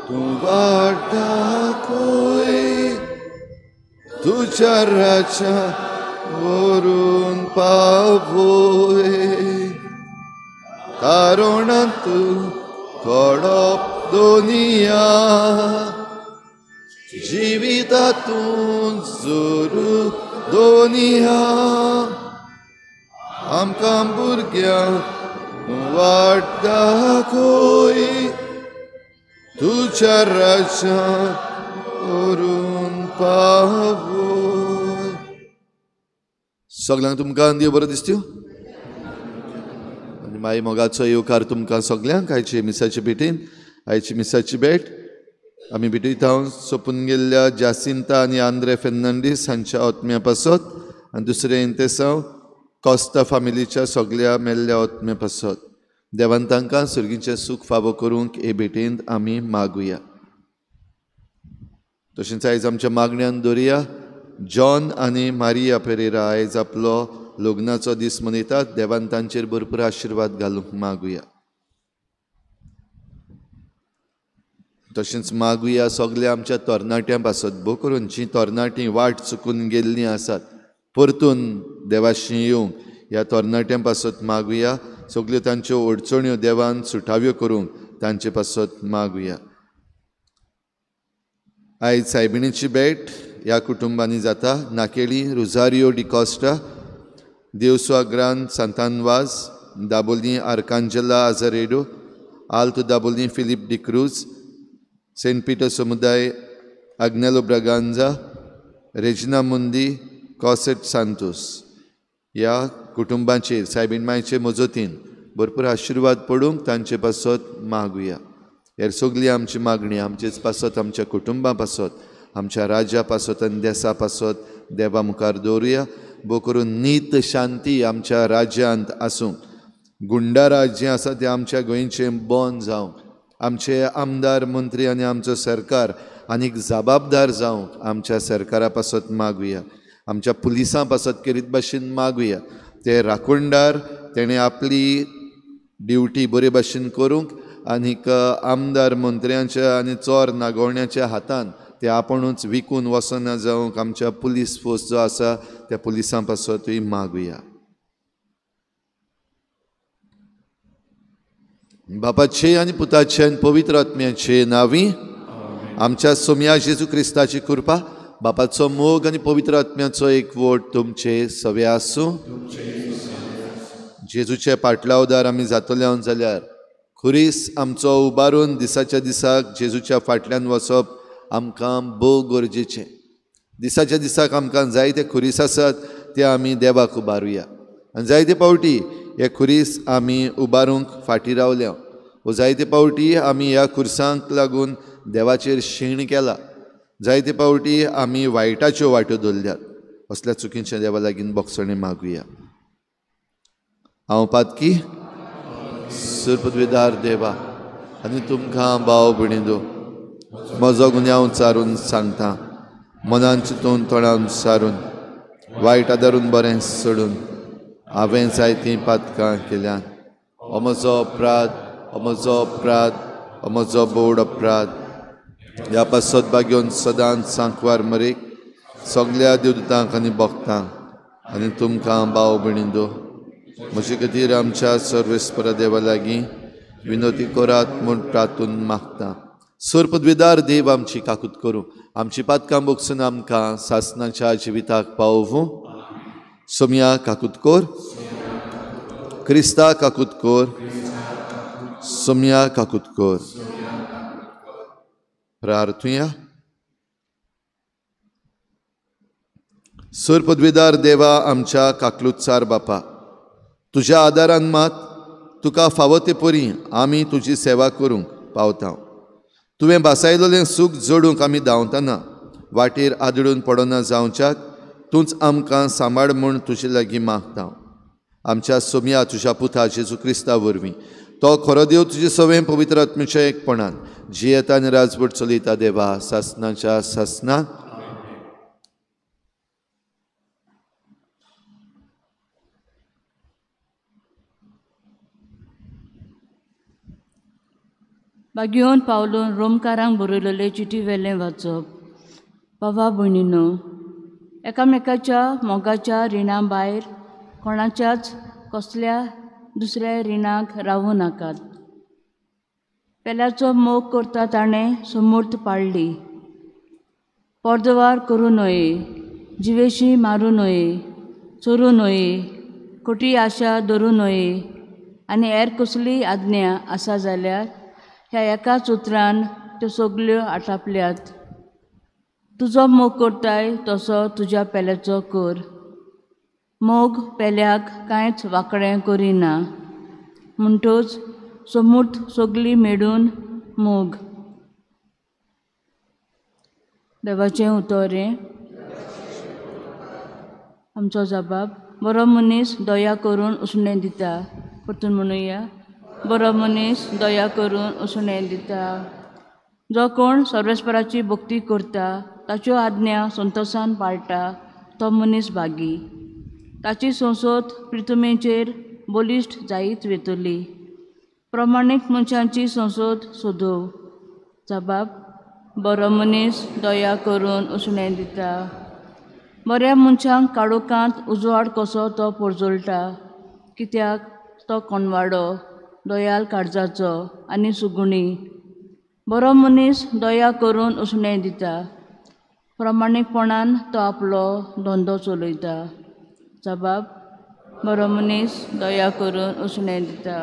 तूं वाट दाखय तुझ्या राज्या वरून पावय तारुणांत तूं घडप दोनिया जिवितांतून जोरू दोनिया आमकां भुरग्यांक वाट दाखय तुझ्या राज्यांत वरून पावय. सगळ्यांक तुमकां देव बरो दिसत्यो आनी मागीर मोगाचो येवकार तुमकां सगळ्यांक आयचे मिसाचे भेटेन. आयची मिसाची भेट आमी भेटयता सोंपून गेल्ल्या जासिंता आनी आंद्रे फेर्नांडीस हांच्या आत्म्या पासत आनी दुसरें इंतेसांव कॉस्ता फामिलीच्या सगळ्या मेल्ल्या आत्म्या पासत. देवान तांकां सुर्गीचें सूख फावो करूंक हे भेटेंत आमी मागुया. तशेंच आयज आमच्या मागण्यांत दवरुया जॉन आनी मारिया पेरेरा आयज आपलो लग्नाचो दीस मनयतात. देवान तांचेर भरपूर आशिर्वाद घालूंक मागुया. तशेंच मागुया सगळ्या आमच्या तरणाट्यां पासत भोव करून जीं तरणाटीं वाट चुकून गेल्लीं आसात परतून देवाशी येवंक ह्या तरणाट्यां पासत मागुया. सगल्यो तांच्यो अडचण्यो देवान सुटाव्यो करूंक तांचे पासत मागुया. आयज सायबिणीची भेट ह्या कुटुंबांनी जाता. नाकेळी रोजारियो डी कॉस्टा, देवस्वाग्रान सांतानवाज, दाबोलीं आर्कांजला आझारेडो, आल्तो दाबोलीं फिलीप डी क्रूज, सेंट पिटर समुदाय आग्नेलो ब्रागांजा, रेजिना मुंदी कॉसेट सांतोस ह्या कुटुंबांचेर सायबीण मायचे मजतीन भरपूर आशिर्वाद पडूंक तांचे पासत मागुया. हेर सगळी आमची मागणी आमचेच पासत आमच्या कुटुंबा पासत आमच्या राज्या पासत आनी देशा पासत देवा मुखार दवरुया. भोव करून नीत शांती आमच्या राज्यांत आसूं. गुंडाराज जें आसा तें आमच्या गोंयचें बंद जावंक, आमचे आमदार मंत्री आनी आमचो सरकार आनीक जबाबदार जावंक आमच्या सरकारा पासत मागुया. आमच्या पुलिसां पासत केरीत भाशेन मागुया. ते राखणदार तेणें आपली ड्युटी बरे भाशेन करूंक आनीक आमदार मंत्र्यांच्या आनी चोर नागोवण्याच्या हातान ते आपुणूच विकून वचना जावंक आमच्या पुलीस फोर्स जो आसा त्या पुलिसां पासतूय मागुया. बापाचे आनी पुताचे आनी पवित्र आत्म्याचे नांवी आमच्या सोम्या जेजू क्रिस्ताची कृपा, बापाचो मोग आनी पवित्र आत्म्याचो एकवट तुमचे सवे आसूं. जेजूचे पाटलावदार आमी जातले जाल्यार खुरीस आमचो उबारून दिसाच्या दिसाक जेजूच्या फाटल्यान वचप आमकां भोव गरजेचें. दिसाच्या दिसाक आमकां जायते खुरीस आसात ते आमी देवाक उबारुया. आनी जायते पावटी हे खुरीस आमी उबारूंक फाटीं रावल्या. व जायते पावटी आमी ह्या खुर्सांक लागून देवाचेर शीण केला. जायते पावटी आमी वायटाच्यो वाट्यो धरल्यात. असल्या चुकीच्या देवा लागीं बोगसणे मागुया. हांव पातकी सुरपदवेदार देवा आनी तुमकां भाव भयणींनो म्हजो गुन्यांव चारून सांगता. मनान चिंतून तोंडान सारून वायट आदारून बरें सोडून हांवें जायतीं पातकां केल्यान. हो म्हजो अपराध, हो म्हजो अपराध, हो म्हजो बोड अपराध. ह्या पासत भाग्योन सदांच सांकवार मरेक सगळ्या देवदूतांक आनी भक्तांक आनी तुमकां भाव भयणींनो म्हजे खातीर आमच्या सर्वेस्परा देवा लागीं विनोती करात म्हूण प्रार्थून मागता. सुरपदवेदार देव आमची काकूत करूं. आमची पातकां बोगसून आमकां सासणाच्या जिविताक पावूं. सोम्या काकूत कोर, क्रिस्ता काकूत कोर, सोम्या काकूत कोर. प्रार्थुया. सुरपदवेदार देवा आमच्या काकलुतसार बापा, तुज्या आदारान मात तुका फावो ते परी आमी तुजी सेवा करूंक पावता. तुवें बासायलोलें सूख जोडूंक आमी धांवतना वाटेर आदळून पडना जावच्याक तूंच आमकां सांबाळ म्हूण तुजे लागीं मागता. आमच्या सोम्या तुज्या पुता जेजू क्रिस्ता वरवीं तो खरो देव तुजे सवें पवित्र आत्म्याच्या एकपणान जियेता आनी राजवट चलयता देवा सासणाच्या सासणाक. बागेवन पावलून रोमकारांक बरयलेले चिटी वेलें वाचप. भावा भयणीनो, एकामेकाच्या मोगाच्या रिणां भायर कोणाच्याच कसल्या दुसऱ्या रिणाक रावूं नाकात. पेल्याचो मोग करता ताणें समूर्त पाळली. पर्दवार करूं नये, जिवेशी मारूं नये, चोरूं नये, खोटी आशा धरूं नये आनी हेर कसलीय आज्ञा आसा जाल्यार ह्या एकाच उतरान त्यो सगल्यो आटापल्यात. तुजो मोग करताय तसो तुज्या पेल्याचो कर. मोग पेल्याक कांयच वांकडें करिना. म्हणटूच समूर्त सगळीं मेळून मोग. देवाचें उतोरें. आमचो जबाब. बरो मनीस दया करून उसणें दिता. परतून म्हणुया. बरो मनीस दया करून उसणें दिता. जो कोण सर्वेस्पराची भक्ती करता, ताच्यो आज्ञा संतोशान पाळटा, तो मनीस भागी. ताची संसद प्रितुमेचेर बलिश्ट जायत वेतली. प्रमाणीक मनशांची संसद सोदोव. जबाब. बरो मनीस दया करून उसणें दिता. बऱ्या मनशांक काळोखांत उजवाड कसो तो परजळटा, कित्याक तो कोणवाडो, दयाल काळजाचो आनी सुगुणी. बरो मनीस दया करून उसणें दिता. प्रमाणीकपणान तो आपलो धंदो चलयता. जबाब. बरो मनीस दया करून उसणें दिता.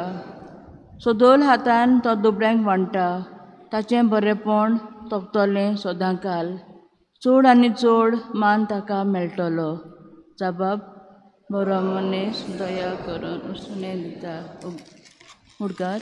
सदोल हातान तो दुबळ्यांक वांडटा. ताचें बरेंपण तोपतलें सदांकाल. चड आनी चड मान ताका मेळटलो. जबाब. बरो मनीस दया करून उसणें दिता. उडगार.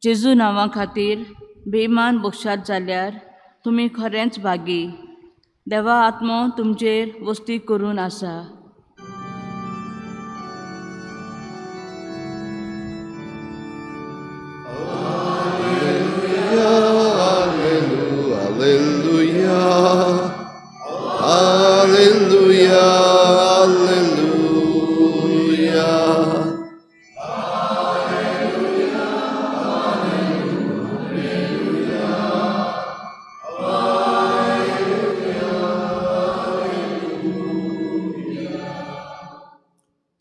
जेजू नांवा खातीर बेमान बक्षात जाल्यार तुमी खरेंच भागी. देवा आत्मो तुमचेर वस्ती करून आसा.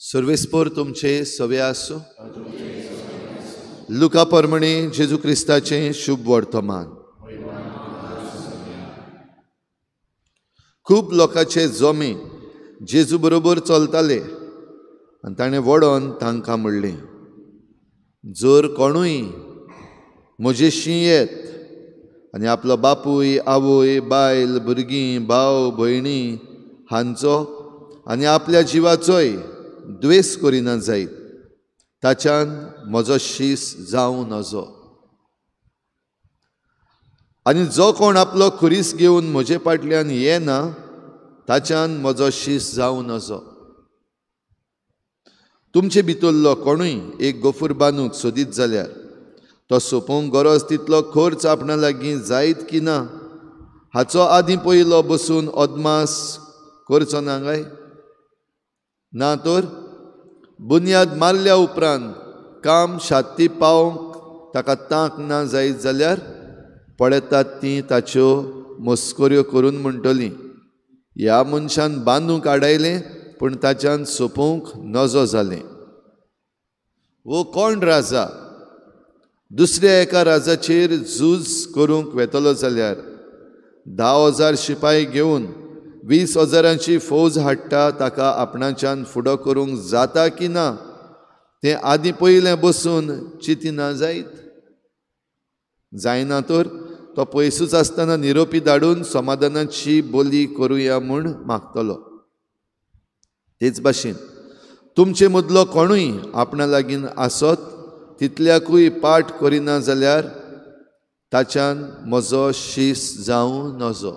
सर्वेस्पर तुमचे सवे आसूं. लुका परमणे जेजू क्रिस्ताचें शुभ वर्तमान. खूब लोकांचे जोमे जेजू बरोबर चलताले आनी ताणें वडोन तांकां म्हणलें, जर कोणूय म्हजेशी येत आनी आपलो बापूय, आवय, बायल, भुरगीं, भाव, भयणी हांचो आनी आपल्या जिवाचोय द्वेस करिना जायत, ताच्यान म्हजो शीस जावं नजो. आनी जो कोण आपलो खुरीस घेवन म्हजे फाटल्यान येना, ताच्यान म्हजो शीस जावं नजो. तुमचे भितरलो कोणूय एक गोफूर बांदूंक सोदीत जाल्यार तो सोपोवंक गरज तितलो खर्च आपणा लागीं जायत की ना हाचो आदीं पयलो बसून अदमास करचो ना काय? ना तर बुन्याद मारल्या उपरांत काम शाती पावंक ताका तांक ना जायत जाल्यार पळेतात ती ताच्यो मस्कऱ्यो करून म्हणटलीं, ह्या मनशान बांदूंक आडायलें पूण ताच्यान सोपोवंक नजो जालें. वो कोण राजा दुसऱ्या एका राजाचेर झूज करूंक वेतलो जाल्यार 10,000 शिपाई घेवन 20,000ची फौज हाडटा, ताका आपणाच्यान फुडो करूंक जाता की ना तें आदीं पयलें बसून चिंतिना जायत. जायना तर तो पयसूच आसतना निरोपी धाडून समाधानाची बोली करुया म्हूण मागतलो. तेच भाशेन तुमचे मदलो कोणूय आपणा लागीं आसत तितल्याकूय पाठ करिना जाल्यार ताच्यान म्हजो शीस जावं नजो.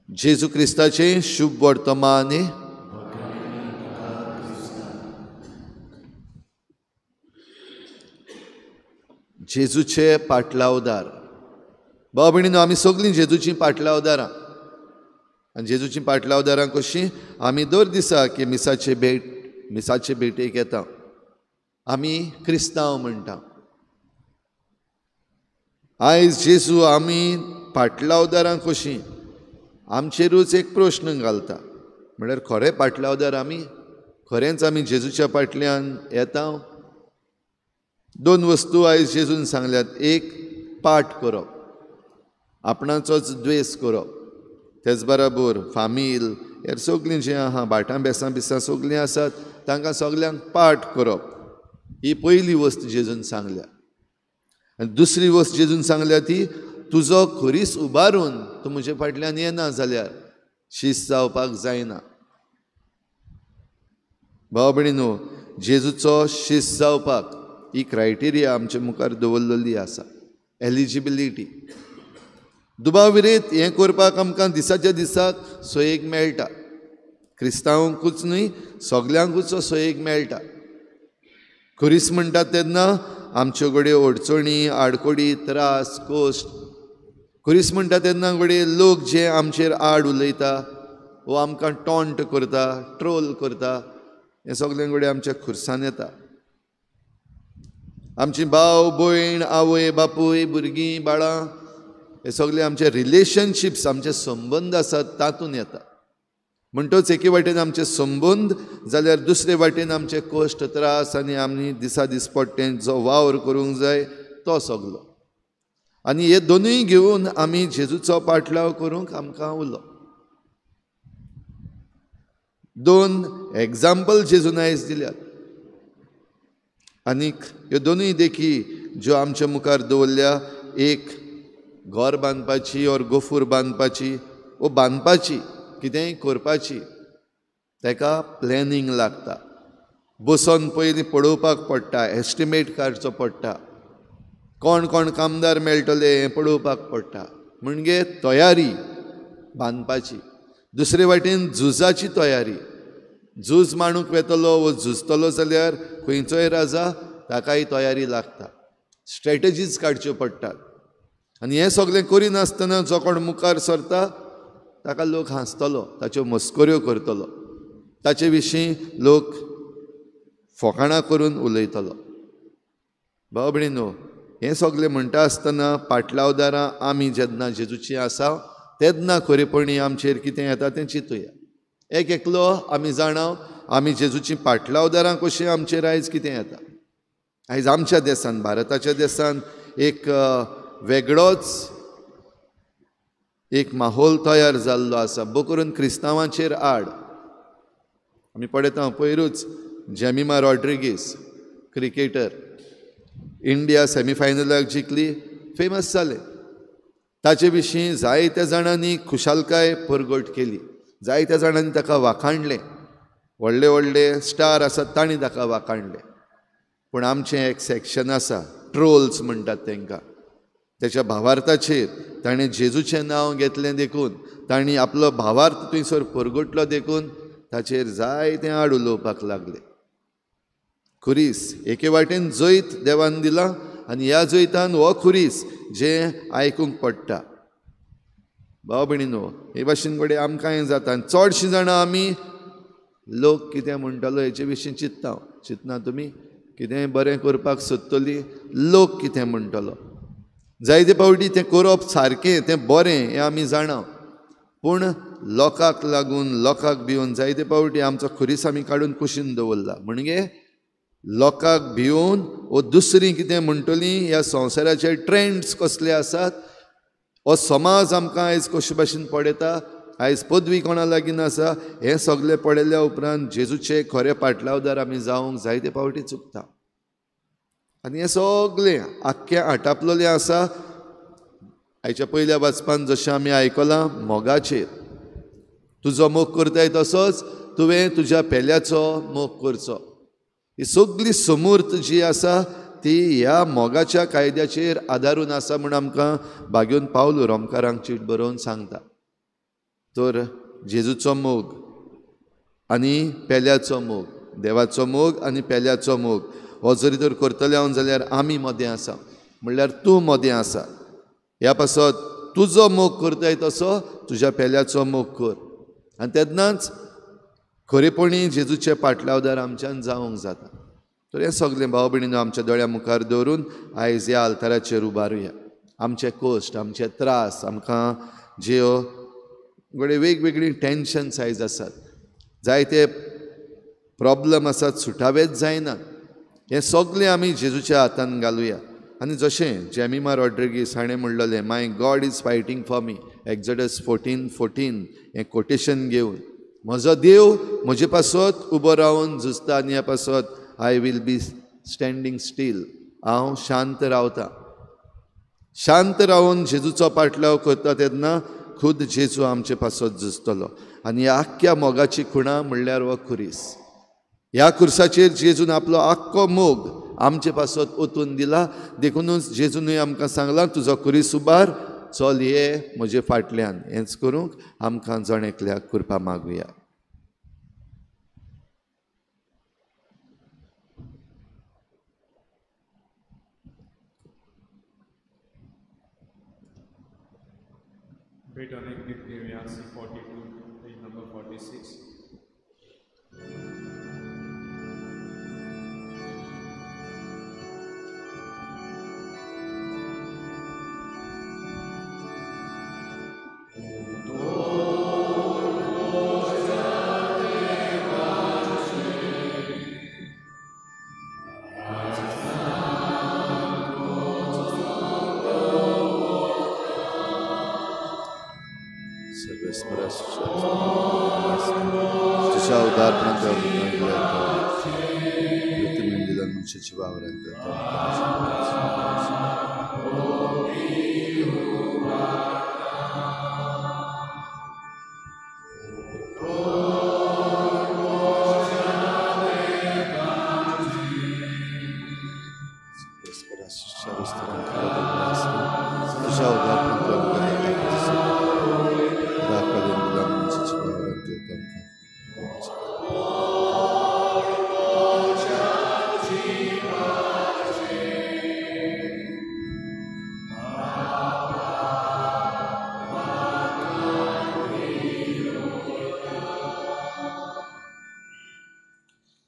जेजू क्रिस्ताचें शुभ वर्तमान जेजूचे पाटलावदार. भाव भयणीनो, आमी सगळीं जेजूची पाटलावदारां. आनी जेजूची पाटलावदारां कशीं आमी दर दिसा की मिसाचे भेटेक येता. आमी क्रिस्तांव म्हणटा. आयज जेजू आमी पाटलावदारां कशीं आमचेरूच एक प्रश्न घालता. म्हळ्यार खरे पाटलावदार आमी? खरेंच आमी जेजूच्या फाटल्यान येता? दोन वस्तू आयज जेजून सांगल्यात. एक, पाट करप, आपणाचोच द्वेस करप. तेच बरोबर फामील हेर सगळीं जीं आहा, भाटां बेसां बिसां सगळीं आसात, तांकां सगल्यांक पाट करप. ही पयली वस्त जेजून सांगल्या. आनी दुसरी वस्त जेजून सांगल्या ती, तुजो खुरीस उबारून तूं म्हजे फाटल्यान येना जाल्यार शीस जावपाक जायना. भाव भयणीनो, जेजूचो शीस जावपाक ही क्रायटेरिया आमचे मुखार दवरलेली आसा. एलिजिबिलिटी. दुबाविरीत हें करपाक आमकां दिसाच्या दिसाक सोयेक मेळटा. क्रिस्तांवांकूच न्हय, सगल्यांकूच सोयेक मेळटा. खुरीस म्हणटात तेन्ना आमच्यो घडये अडचणी, आडकोडी, त्रास, कोश्ट. खुरीस म्हणटा तेन्ना घडये लोक जे आमचेर आड उलयता वो आमकां टॉन्ट करता, ट्रोल करता, हें सगळें घडये आमच्या खुर्सान येता. आमची भाव भयण, आवय बापूय, भुरगीं बाळां, हे सगळे आमचे रिलेशनशिप्स, आमचे संबंद आसात तातूंत येता. म्हणटच एके वाटेन आमचे संबंद जाल्यार दुसरे वाटेन आमचे कश्ट, त्रास आनी आमी दिसा दिसपट्टें जो वावर करूंक जाय तो सगलो. आनी हे दोनूय घेवन आमी जेजूचो पाटलाव करूंक आमकां उलो. दोन एग्जाम्पल जेजून आयज दिल्यात. आनीक ह्यो दोनूय देखी ज्यो आमच्या मुखार दवरल्या, एक घर बांदपाची ओर गोफूर बांदपाची वो बांदपाची, कितेंय करपाची, ताका प्लॅनिंग लागता. बसून पयलीं पळोवपाक पडटा, एस्टिमेट काडचो पडटा, कोण कोण कामदार मेळटले हें पळोवपाक पडटा. म्हणजे तयारी बांदपाची. दुसरे वाटेन झुजाची तयारी. झूज मांडूंक वेतलो वो झुजतलो जाल्यार खंयचोय राजा ताकाय तयारी लागता. स्ट्रॅटजीज काडच्यो पडटात. आनी हें सगळें करिनासतना जो कोण मुखार सरता ताका लोक हांसतलो, ताच्यो मस्कऱ्यो करतलो, ताचे विशीं लोक फकाणां करून उलयतलो. भाव भयणीनो, हें सगळें म्हणटा आसतना पाटलावदारां आमी जेन्ना जेजूची आसा तेन्ना खरेपणी आमचेर कितें येता तें चिंतुया. एक एकलो आमी जाणाव, आमी जेजूची पाटलावदारां कशीं आमचेर आयज कितें येता. आयज आमच्या देशांत, भारताच्या देशांत एक वेगळोच एक माहोल तयार जाल्लो आसा, भोव करून क्रिस्तांवांचेर आड. आमी पळयता पयरूच जेमिमा रॉड्रिगीस, क्रिकेटर, इंडिया सेमीफायनलाक जिखली, फेमस जालें. ताचे विशीं जायत्या जाणांनी खुशालकाय परगट केली. जायत्या जाणांनी ताका वाखाणलें. व्हडले व्हडले स्टार आसात तांणी ताका वाखाणलें. पूण आमचें एक सॅक्शन आसा, ट्रोल्स म्हणटात तांकां. तेच्या भावार्थाचेर ताणें जेजूचें नांव घेतलें देखून, तांणी आपलो भावार्थ थंयसर परगटलो देखून ताचेर जायते आड उलोवपाक लागले. खुरीस एके वाटेन जैत देवान दिलां आनी ह्या जैतान हो खुरीस जें आयकूंक पडटा. भाव भयणीनो, हे भाशेन घडये आमकांय जाता. आनी चडशीं जाणां आमी लोक कितें म्हणटलो हेचे विशीं चिंतना तुमी? कितेंय बरें करपाक सोदतलीं, लोक कितें म्हणटलो. जायते फावटी तें करप सारकें, तें बरें हें आमी जाणा. पूण लोकांक लागून, लोकांक भिवन जायते फावटी आमचो खुरीस आमी काडून कुशीन दवरला. म्हणजे लोकांक भिवन वो दुसरीं कितें म्हणटलीं, ह्या संवसाराचे ट्रेंड्स कसले आसात, हो समाज आमकां आयज कशे भाशेन पळयता, आयज पदवी कोणा लागीं आसा, हें सगळें पळयल्या उपरांत जेजूचे खरे पाटलावदार आमी जावंक जायते फावटी चुकता. आनी हें सगळें आख्खें आटापलेलें आसा आयच्या पयल्या वाचपान जशें आमी आयकलां, मोगाचेर. तुजो मोग करताय तसोच तुवें तुज्या पेल्याचो मोग करचो. ही सगळी समूर्त जी आसा ती ह्या मोगाच्या कायद्याचेर आदारून आसा म्हूण आमकां बागेवन पावलो रोमकारांक चीट बरोवन सांगता. तर जेजूचो मोग आनी पेल्याचो मोग, देवाचो मोग आनी पेल्याचो मोग हो जरी तर करतले हांव जाल्यार आमी मोदें आसा, म्हणल्यार तूं मोदें आसा. ह्या पासत तुजो मोग करताय तसो तुज्या पेल्याचो मोग कर. आनी तेन्नाच खरेपणी जेजूचे पाटलावदार आमच्यान जावंक जाता. तर हें सगळें भाव भयणीनो आमच्या दोळ्या मुखार दवरून आयज ह्या आल्ताराचेर उबारुया. आमचे कश्ट, आमचे त्रास, आमकां ज्यो वेगवेगळी टेन्शन्स आयज आसात, जायते प्रॉब्लम आसात, सुटावेच जायनात, हें सगळें आमी जेजूच्या हातान घालुया. आनी जशें जेमिमा रॉड्रिगीस हाणें म्हणलेलें, my God is fighting for me, Exodus 14:14 हें कोटेशन घेवन, म्हजो देव म्हजे पासत उबो रावन झुजता आनी ह्या पासत I will be standing still, हांव शांत रावतां. शांत रावन जेजूचो पाटलाव करता तेन्ना खुद जेजू आमचे पासत झुजतलो. आनी ह्या आख्ख्या मोगाची खुणा म्हणल्यार हो खुरीस. ह्या खुर्साचेर जेजून आपलो आख्खो मोग आमचे पासत ओतून दिला. देखूनच जेजूनय आमकां सांगलां, तुजो खुरीस उबार, चल ये म्हजे फाटल्यान. हेंच करूंक आमकां जणेकल्याक कृपा मागुया. Wait on it, C42, page number 46. तुझ्या उदारपणाच्या वृत्तमेंदिलान मनशाची वावरांत तुझ्या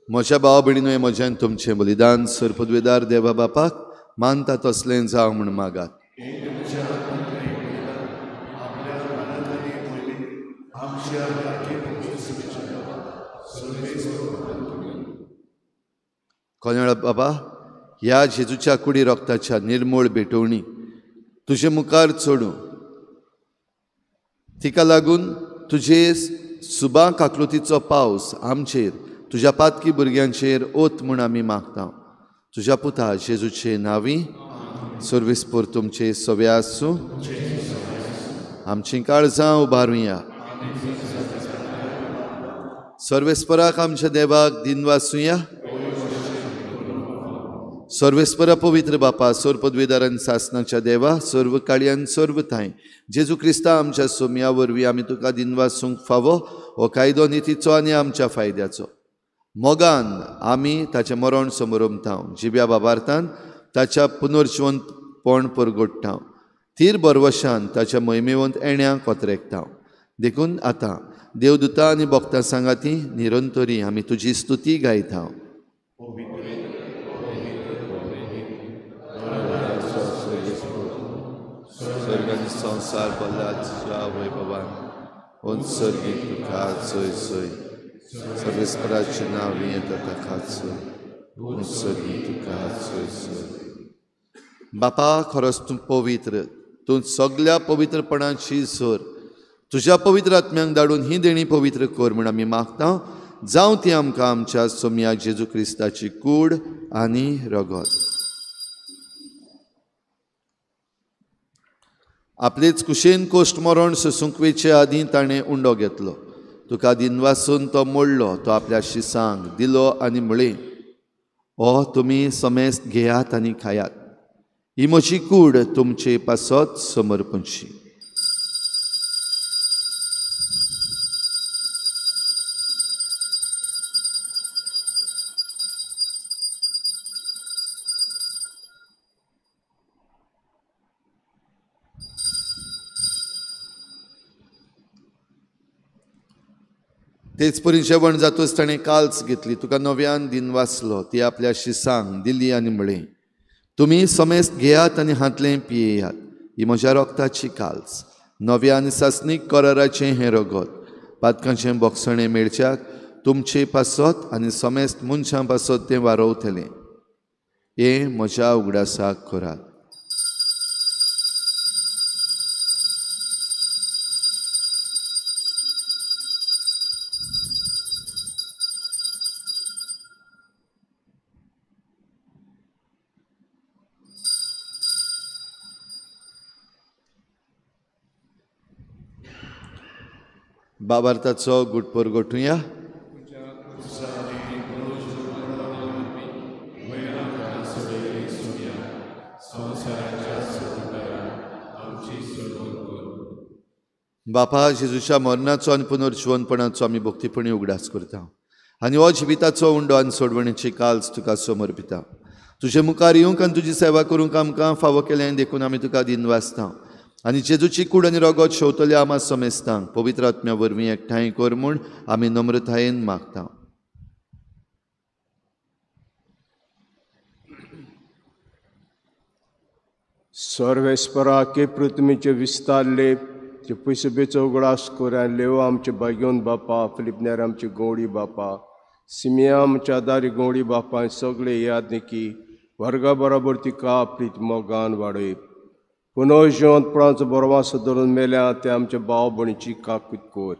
म्हज्या भाव भयणीनो, म्हज्यान तुमचें बलिदान सरपदवेदार देवा बापाक मानता तसलें जावं म्हूण मागात. कोणेळ बाबा, ह्या जेजूच्या कुडी रोगताच्या निर्मळ भेटवणी तुजे मुखार चडूं, तिका लागून तुजे सुबां काकलुतीचो पावस आमचेर, तुज्या पातकी भुरग्यांचेर ओत म्हूण आमी मागता. तुज्या पुता जेजूचे नांवी सर्विस्पोर तुमचे सवे आसूं. आमचीं काळजां उबारुया. सर्वेस्पराक आमच्या देवाक दिन वाचुया. सर्वेस्परा पवित्र बापा, सरपदवेदारान सासनाच्या देवा, सर्व काळयान सर्व थाय जेजू क्रिस्ता आमच्या सोम्या वरवीं आमी तुका दिन वाचूंक फावो हो कायदो नितीचो आनी आमच्या फायद्याचो. मोगान आमी ताचें मरण समोरमतांव, जिव्या बाबार्थान ताच्या पुनर्जिवंतपण परगोडटांव, थीर बरवशान ताच्या मोहिमेवंत येण्याक कोतरेकतांव. देखून आतां देवदूतां आनी भक्तां सांगाती निरंतरी आमी तुजी स्तुती गायतांव. स्वर्ग आनी संवसार भल्ला वैभवान उत्सर्गीत तुका चोय चोय. सर्वेस्पराचें नांव येता ताका चोय, उत्सर्गीत तुका चोय चोय. बापा, खरोच तूं पवित्र, तूं सगळ्या पवित्रपणाची सोर. तुज्या पवित्र आत्म्यांक धाडून ही देणी पवित्र कर म्हूण आमी मागता. जावं ती आमकां आमच्या सोम्या जेजू क्रिस्ताची कूड आनी रगत. आपलेच कुशेन कोश्ट मरण सोसूंक वेचे आदीं ताणें उंडो घेतलो. तुका दिन वाचून तो मोडलो, तो आपल्या शिसांक दिलो आनी म्हळें, ओ तुमी समेस्त घेयात आनी खायात. ही म्हजी कूड तुमचे पासत समर्पणची. तेच परी जेवण जातूच ताणें काल्स घेतली. तुका नव्यान दिन वाचलो ती आपल्या शिसांक दिली आनी म्हळें, तुमी समेस्त घेयात आनी हातलें पियेयात. ही म्हज्या रोगताची काल्स, नव्या आनी सासणीक कराराचें हें रगत. पातकांचें बोगसणें मेळच्याक तुमचे पासत आनी समेस्त मनशां पासत तें वारोवतलें. हें म्हज्या उगडासाक करात. बाबार्थाचो गुटपर गोठुया. बापा, जेजूच्या मरणाचो आनी पुनर्जीवनपणाचो आमी भक्तीपणी उगडास करता आनी हो जिविताचो उंडो आनी सोडवणेची काल्स तुका समर्पिता. तुजे मुखार येवंक आनी तुजी सेवा करूंक आमकां फावो केलें देखून आमी तुका दिन वाचता आनी जेजूची कूड आनी रगत शेवतले आमा समेस्तांक पवित्र आत्म्या वरवीं एकठांय कर म्हूण आमी नम्रतायेन मागता. सर्वेस्परा के पृथ्वीचे विस्तारले ते पयसुबेचो उगडास कर आनी लेव आमचे बागेवन बापा, फिलिपनेर आमचे गोंवडी बापा, सिमिया आमच्या दारी गोंवडी बापा सगळे यादनिकी वर्गा बरोबर तिका प्रीत मोगान वाडय. पुनर्जीवनपणाचो बरोवासो धरून मेल्या ते आमचे भाव भणीची काकूत कर.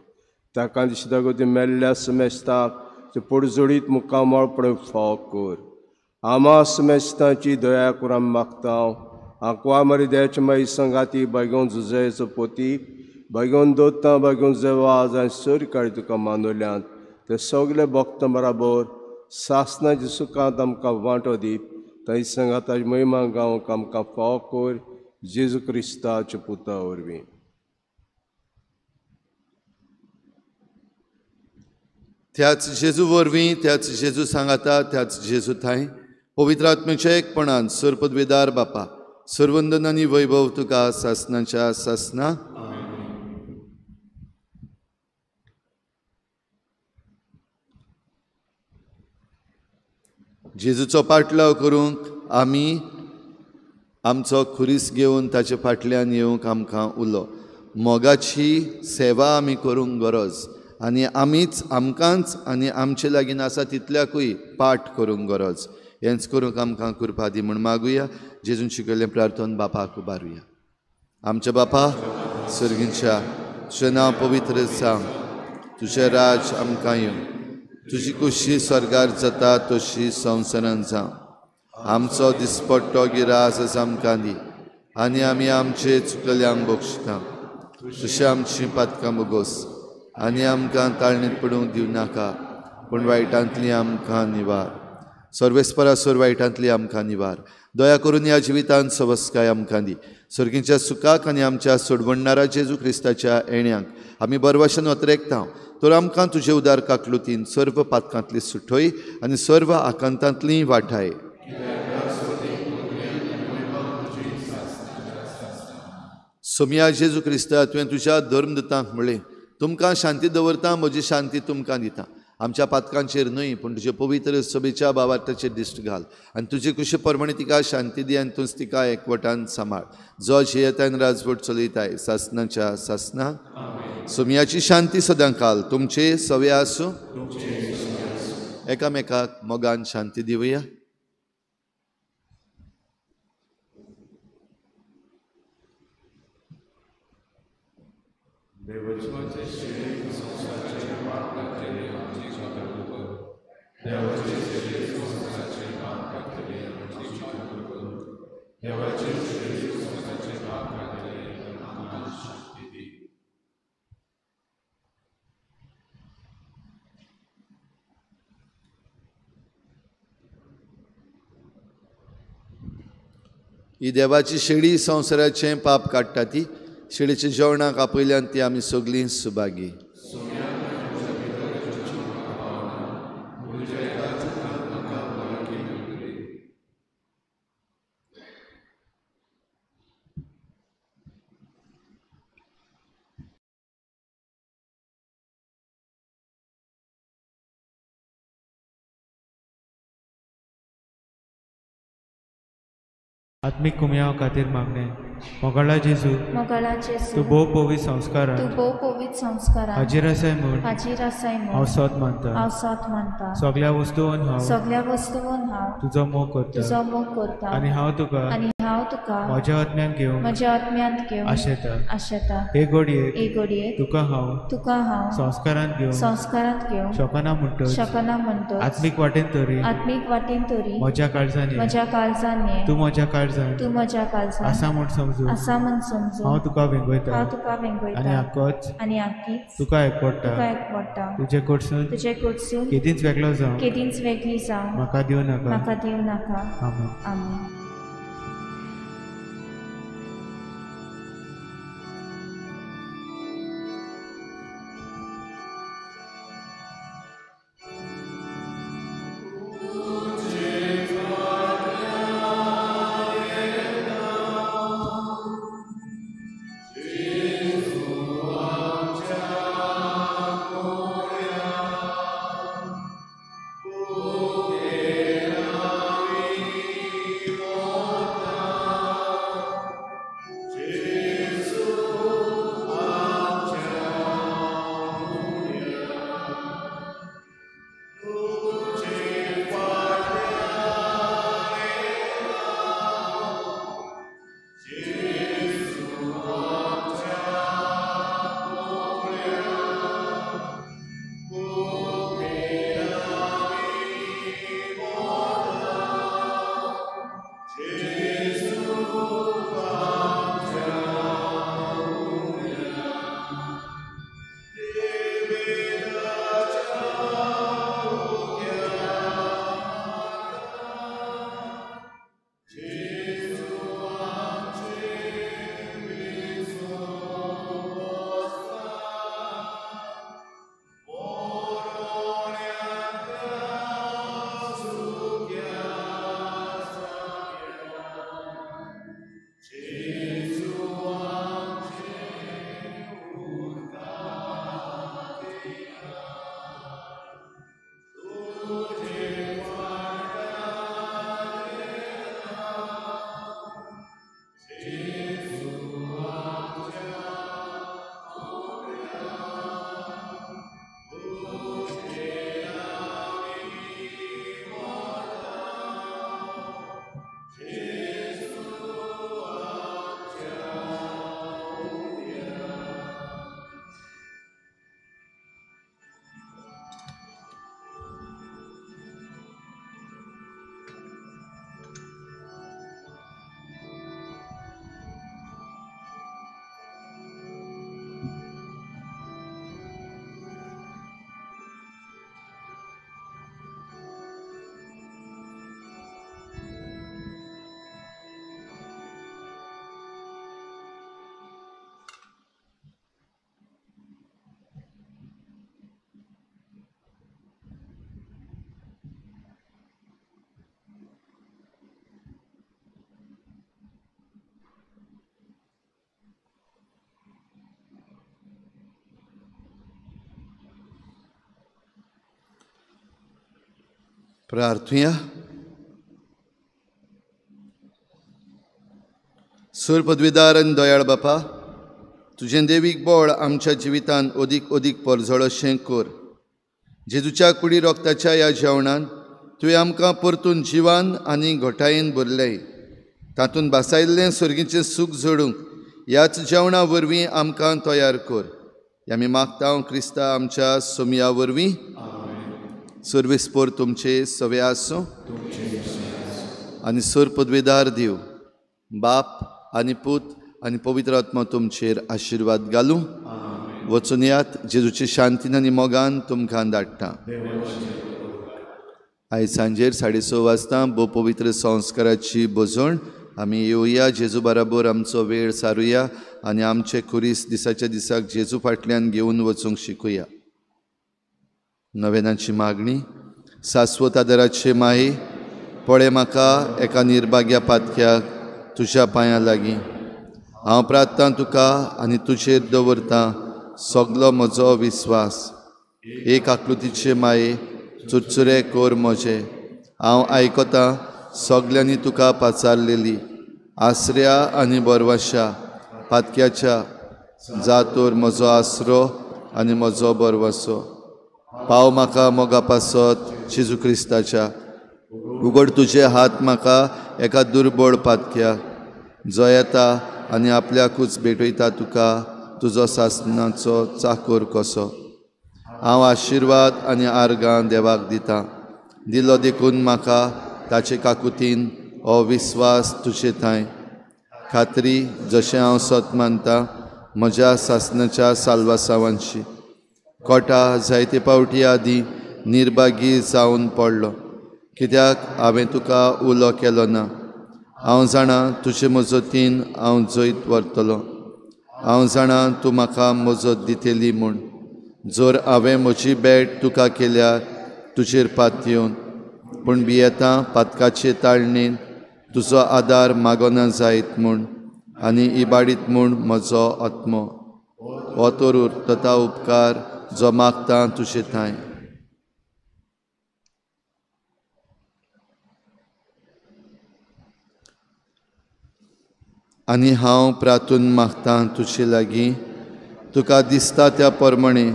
ताका दिसता गो ते मेल्ल्या समेस्ताक ते पडजोडीत मुखामळपणे फाव कर. आमा समेस्तांची दया करून आमी मागता. आंकवा मरी देवाच्या माई संगाती बागेवन झुजयचो पोती बागेवन दोत्ता बागेवन जेवाज आनी सर काळी तुका मानवल्यांत ते सगळे भक्त बराबर सासणाच्या सुखांत आमकां वांटो दीप. थंय संगाताची महिमा गावंक आमकां फाव कर. जेजू क्रिस्ताच्या पुता वरवीं. त्याच जेजू वरवीं, त्याच जेजू सांगाता, त्याच जेजू थंय पवित्र आत्म्याच्या एकपणान सरपदवेदार बापा, सर्वंदन आनी वैभव तुका सासणाच्या सासना. जेजूचो पाटलाव करूंक आमी आमचो खुरीस घेवन ताचे फाटल्यान येवंक आमकां उलो. मोगाची सेवा आमी करूंक गरज आनी आमीच आमकांच आनी आमचे लागीं आसा तितल्याकूय पाठ करूंक गरज. हेंच करूंक आमकां कृपा दी म्हूण मागुया. जेजून शिकयलें प्रार्थन बापाक उबारुया. आमच्या बापा सर्गींच्या, तुजें नांव पवित्र जावं, तुजें राज आमकां येवं, तुजी कुशी स्वर्गार जाता तशी संवसारांत जावं. आमचो दिसपट्टो गिरास आमकां दी आनी आमी आमचे चुकल्यांक बक्षिता. तशी आमची पातकां बोगोस आनी आमकां ताळणेंत पडूंक दिवं नाका, पूण वायटांतली आमकां निवार. सर्वेस्परा सोर वायटांतली आमकां निवार. दया करून ह्या जिवितांत सवस्काय आमकां दी. सर्गींच्या सुखाक आनी आमच्या सोडवणणारा जेजू क्रिस्ताच्या येण्याक आमी बरभाशेन वतरेकता. तर आमकां तुजे उदार काकलुतीन सर्व पातकांतली सुटोय आनी सर्व आकांतांतली वाटाय. सोम्या जेजू क्रिस्ता, तुवें तुज्या धर्मदूतांक म्हळें, तुमकां शांती दवरता, म्हजी शांती तुमकां दिता. आमच्या पातकांचेर न्हय पूण तुजे पवित्र सभेच्या भावार्थाचेर दिश्ट घाल आनी तुजे कुशी प्रमाणे तिका शांती दी आनी तूंच तिका एकवटान सांबाळ. जो जियेतान राजवट चलयताय सासणाच्या सासना. सोम्याची शांती सदां काल तुमचे सवे आसूं. एकामेकाक मोगान शांती दिवया. ही देवाची शेळी संवसाराचें पाप काडटा ती शेळीच्या जेवणाक आपयल्यान ती आमी सगळीं सुभागी. आत्मिक कुमयाव खातीर मागणे. मोगाळा जेजू, तूं भोव पवित्र संस्कारांत हाजीर आसाय म्हूण हांव सोत मानता. सगळ्या वस्तूंत हांव तुजो मोग करता आनी हांव तुका म्हज्या आत्म्यान घेवन आशेता. हे घडये तुका हांव संस्कारांत घेवन शकना म्हणटच आत्मीक वाटेन तरी म्हज्या काळजांनी तूं म्हज्या काळजांत आसा म्हूण समजून हांव तुका वेंगयता आनी आख्खीच तुका आयकपडटा. तुजे कडसून केदींच वेगळो जावं म्हाका दिवं नाका. आमेन. प्रार्थुया. सूर पदवीदार आनी दयाळ बापा, तुजें देवीक बळ आमच्या जिवितान अदीक अदीक परजळशें कर. जेजूच्या कुडी रोगताच्या ह्या जेवणान तुवें आमकां परतून जिवान आनी घोटायेन भरलें. तातूंत बासायल्लें सर्गीचें सूख जोडूंक ह्याच जेवणा वरवीं आमकां तयार कर. आमी मागता क्रिस्ता आमच्या सोमया वरवीं. सर्वेस्पोर तुमचे सवे आसूं आनी सोर पदवीदार दिव बाप आनी पूत आनी पवित्र आत्मा तुमचेर आशिर्वाद घालूं. वचून यात, जेजूचे शांतीन आनी मोगान तुमकां धाडटा. आयज सांजेर 6:30 वाजता भोव पवित्र संस्काराची बजवण आमी येवया जेजू बराबर आमचो वेळ सारुया आनी आमचे खुरीस दिसाच्या दिसाक जेजू फाटल्यान घेवन वचूंक शिकुया. नवेनाची मागणी. शाश्वत आदाराचे माये, पळय म्हाका एका निर्भाग्या पातक्याक तुज्या पांयां लागीं. हांव प्रार्थना तुका आनी तुजेर दवरतां सगलो म्हजो विस्वास. एक आकृतीचे माये, चुरचुरे कोर म्हजे. हांव आयकतां सगल्यांनी तुका पाचारलेली. आसऱ्या आनी बरवशा पातक्याच्या जातोर म्हजो आसरो आनी म्हजो बरवसो. पाव म्हाका मोगा पासत जेजू क्रिस्ताच्या. उगड तुजे हात म्हाका एका दुर्बळ पातक्याक, जो येता आनी आपल्याकूच भेटयता तुका तुजो सासणाचो चाकर कसो. हांव आशिर्वाद आनी आर्गां देवाक दितां. दिलो देखून म्हाका ताचे काकुतीन हो विस्वास तुजे थंय. खात्री जशें हांव सत मानतां म्हज्या सासणाच्या साल्वासावांची. कोटा जायते पावटी आदीं निर्भागी जावन पडलो, कित्याक हांवें तुका उलो केलो ना. हांव जाणां तुजे मजतीन हांव जैत व्हरतलो. हांव जाणां तूं म्हाका मजत दितेली म्हूण. जर हांवें म्हजी भेट तुका केल्यार तुजेर पातयेवन, पूण भियेतां पातकाचे ताळणेन तुजो आदार मागोना जायत म्हूण आनी इबाडीत म्हूण म्हजो आत्मो. हो तर उरता उपकार जो मागतां तुजे थंय. आनी हांव प्रार्थून मागतां तुजे लागीं, तुका दिसता त्या प्रमाणे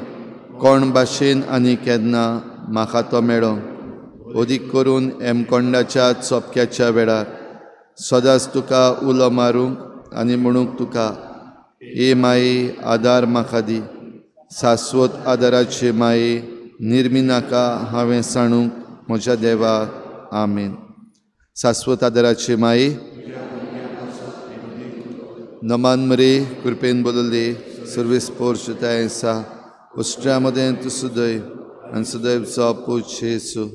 कोण भाशेन आनी केन्ना म्हाका तो मेळो. अदीक करून हेमकोंडाच्या चोपक्याच्या वेळार सदांच तुका उलो मारूंक आनी म्हणूंक तुका, हे माये आदार म्हाका दी. शाश्वत आदाराचे माये, निर्मी नाका हांवें सांडूंक म्हज्या देवा. आमेन. शाश्वत आदाराचे माये, नमान मरे कृपेन बोलले सर्वेस्पोर्शतायेंसा उष्ट्या मदें तूं सुदैव आनी सुदैवचो पूज येसू.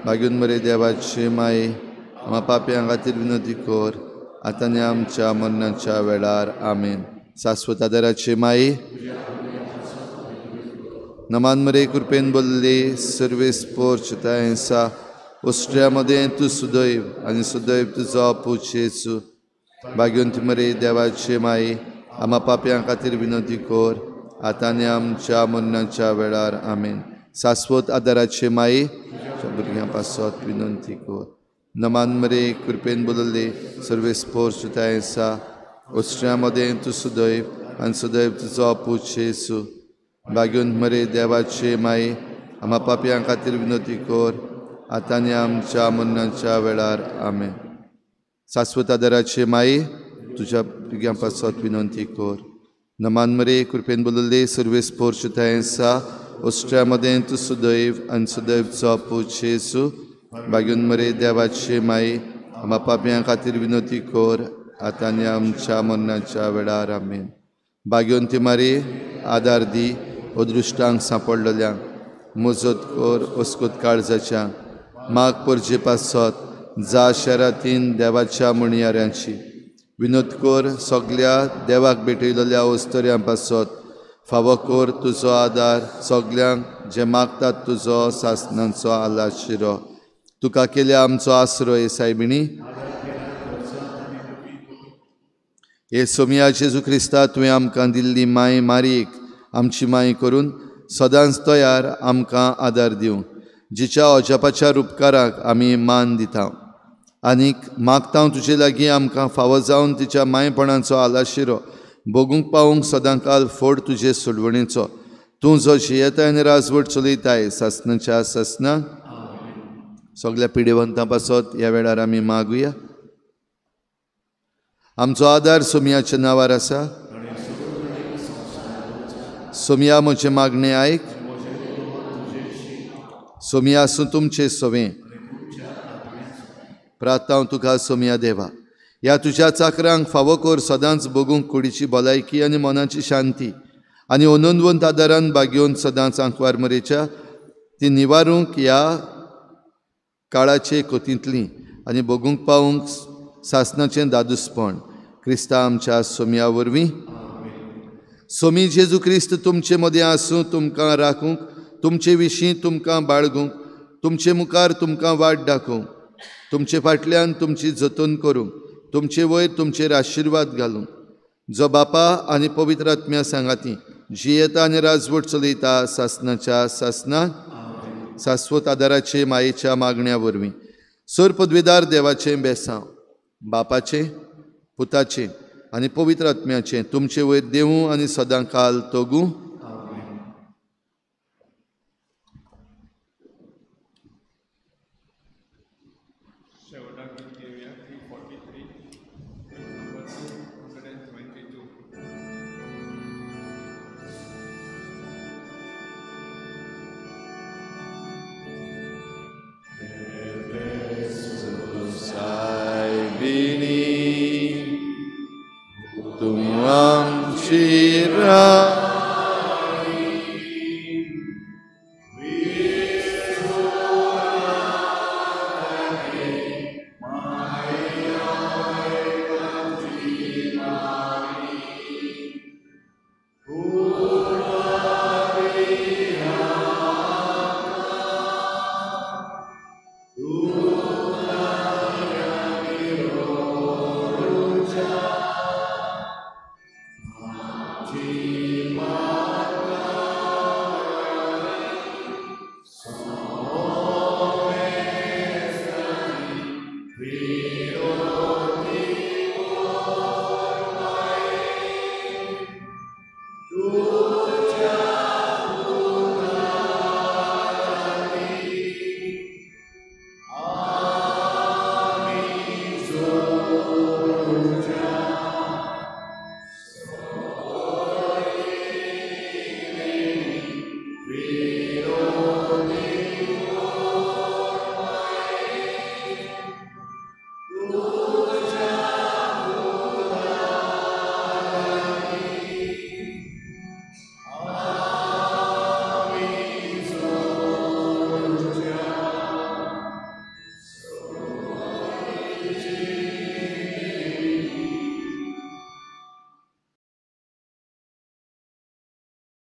भाग्यून मरे देवाचे माये, आम्हा पाप्यां खातीर विनंती कर, आतां आनी आमच्या मरणाच्या वेळार. आमेन. शाश्वत आदाराचे माये, नमान मरे कृपेन बोलले सर्वेस्पोर्शतायेंसा उष्ट्या मदें तूं सुदैव आनी सुदैव तुजो पूज येसू. भाग्यवंत मरे देवाचे माये, आम्हा पाप्यां खातीर विनंती कर, आतां आनी आमच्या मरणाच्या वेळार. आमेन. शाश्वत आदाराचे माये, भुरग्यां पासत विनंती कर. नमान मरे कृपेन बोलले सर्वेस्पोर्शतायेंसा उष्ट्या मदें तूं सुदैव आनी सुदैव तुजो पूज येसू. भाग्यवंत मरे देवाचे माये, आम्हा पाप्यां खातीर विनंती कर, आतां आनी आमच्या मरणाच्या वेळार. आमेन. शाश्वत आदाराचे माये, तुज्या भुरग्यां पासत विनंती कर. नमान मरे कृपेन बोलले सर्वेस्पोर्शतायेंसा उष्ट्या मदें तूं सुदैव आनी सुदैवचो पूज येसू. भाग्यवंत मरे देवाचे माये, आम्हा पाप्यां खातीर विनंती कर, आतां आनी आमच्या मरणाच्या वेळार. आमेन. भाग्यवंती मारे, आदार दी अदृश्टांक सांपडलेल्यांक. मजत कर अस्कोत काळजाच्यांक. माग परजे पासत जा शरातीन देवाच्या म्हणयाऱ्यांची. विनोद कर सगल्या देवाक भेटयलेल्या अस्तऱ्यां पासत. फावो कर तुजो आदार सगल्यांक जे मागतात तुजो सासणांचो आलाशिरो. तुका केल्या आमचो आसरो हे सायबिणी. हे सोमिया जेजू क्रिस्ता तुवें आमकां दिल्ली माय मारीक आमची माय करून सदांच तयार आमकां आदार दिवंक. जिच्या अजापाच्या उपकाराक आमी मान दिता. आनीक मागता तुजे लागीं आमकां फावो जावन तिच्या मायपणाचो आलाशिरो भोगूंक पावूंक सदांकाल फोड तुजे सोडवणेचो. तूं जो जियेताय आनी राजवट चलयताय सासणाच्या सासणाक. सगल्या पिडेवंतां पासत ह्या वेळार आमी मागुया. आमचो आदार सोमियाच्या नांवार आसा. सोमिया म्हजे मागणें आयक. सोमिया आसूं तुमचें सवें. प्रार्थना तुका सोमिया देवा. ह्या तुज्या चाकरांक फावो कर सदांच भोगूंक कुडीची भलायकी आनी मनाची शांती आनी अनंदवंत आदारान भाग्योवन सदांच आंकवार मरेच्या ती निवारूंक ह्या काळाचे कोतींतली आनी भोगूंक पावूंक सासनाचें दादूसपण क्रिस्ता आमच्या सोमया वरवीं सोमी जेजू क्रिस्त तुमचे मदें आसूं तुमकां राखूंक तुमचे विशीं तुमकां बाळगूंक तुमचे मुखार तुमकां वाट दाखोवंक तुमचे फाटल्यान तुमची जतन करूंक तुमचे वयर तुमचेर आशिर्वाद घालूंक जो बापा आनी पवित्र आत्म्या सांगाती जियेता आनी राजवट चलयता सासनाच्या सासनाक शाश्वत आदाराचे मायेच्या मागण्या वरवीं सर पदवेदार देवाचें बेसांव बापाचें पुताचें आनी पवित्र आत्म्याचें तुमचे वयर देवूं आनी सदां काल तोगूं